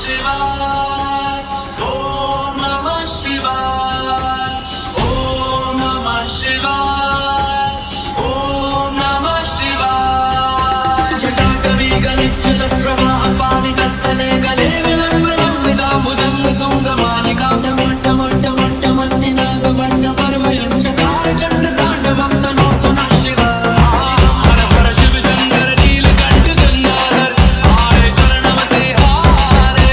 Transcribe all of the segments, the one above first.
शिवाय ओम नमः शिवाय ओम नमः शिवाय ओम नमः शिवाय जटाकवि गलिच्युत प्रवाह पानिकस्थले गले विलम्बितं विदामुदं तुङ्गमालिकां टमट्टमट्टमट्टमन्निनादवन्न पर्वयं चकार चण्डताण्डवं तनोतु नः शिवाय हर हर शिव शंकर नीलकंठ गंगाधर हारे शरणमते हारे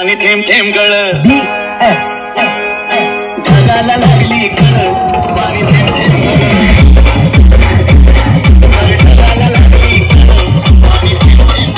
पाणी थेंब थेंब गळ BS ढगाला लागली कळ पाणी थेंब थेंब गळ ढगाला लागली कळ पाणी थेंब थेंब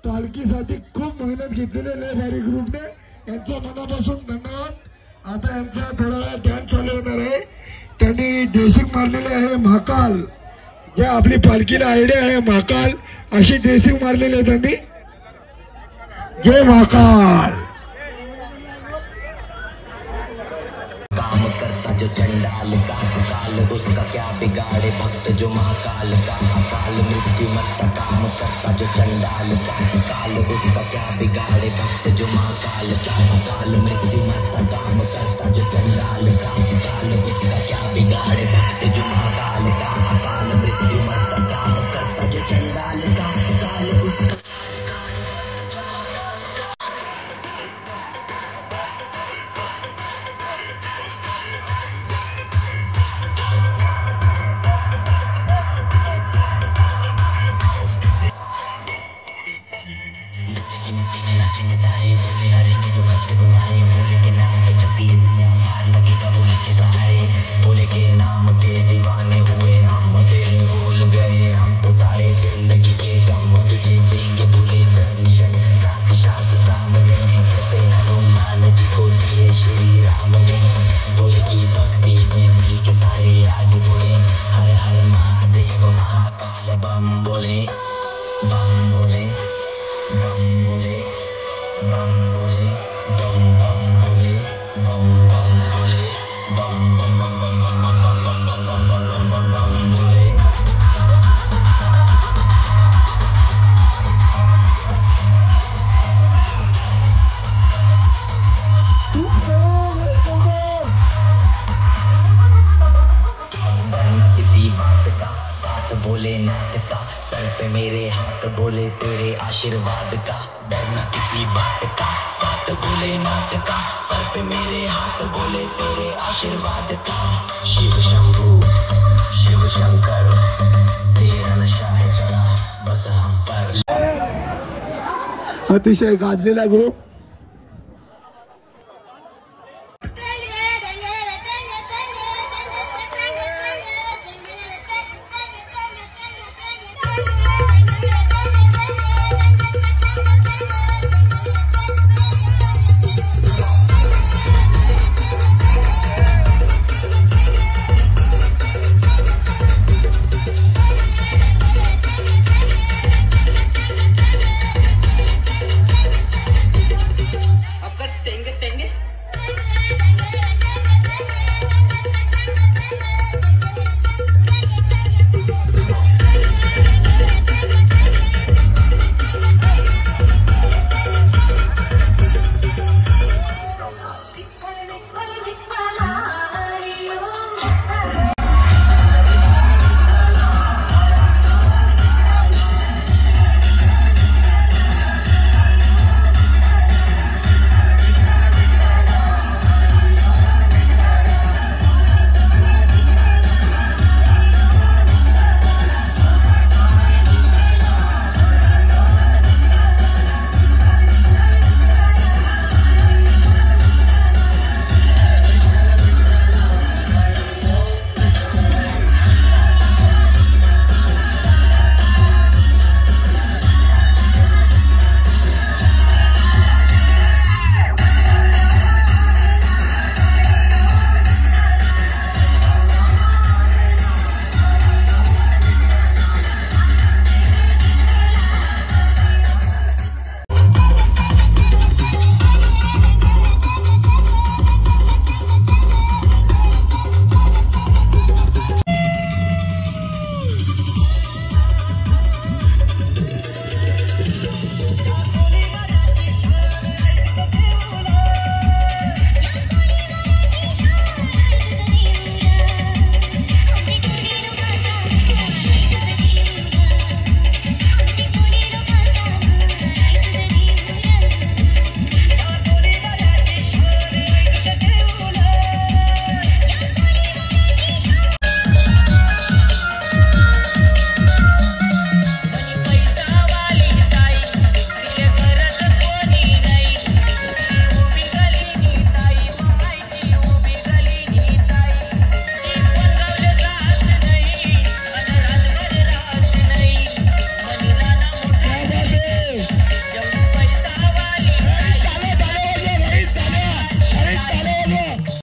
पालखीसाठी खूप मेहनत घेतलेली लेभारी ग्रुपने यांचा मनापासून धन्यवाद। आता यांचा थोडा वेळ ध्यान चालू होणार आहे। त्यांनी ड्रेसिंग मारलेली आहे महाकाल, जे आपली पालखीला आयडिया आहे महाकाल अशी ड्रेसिंग मारलेली आहे त्यांनी। जय महाकाल। काम करता जो चंडाल का काल उसका क्या बिगाड़े भक्त जो महाकाल का अकाल मृत्यु मरता काम करता जो चंडाल का काल उसका क्या बिगाड़े भक्त जो महाकाल का अकाल मृत्यु मरता काम करता जो चंडाल का काल उसका क्या बिगाड़े भक्त जो महाकाल का अकाल मृत्यु मरता काम करता जो चंडाल का काल उसका Bam bole, bam bam bole, bam पे मेरे हाथ बोले तेरे आशीर्वाद का, डरना किसी बात का, साथ बोले नाथ का, सर पे मेरे हाथ बोले तेरे आशीर्वाद का। शिव शंभू शिव शंकर तेरा नशा है चढ़ा बस हम पर। अतिशय गाजलेला ग्रुप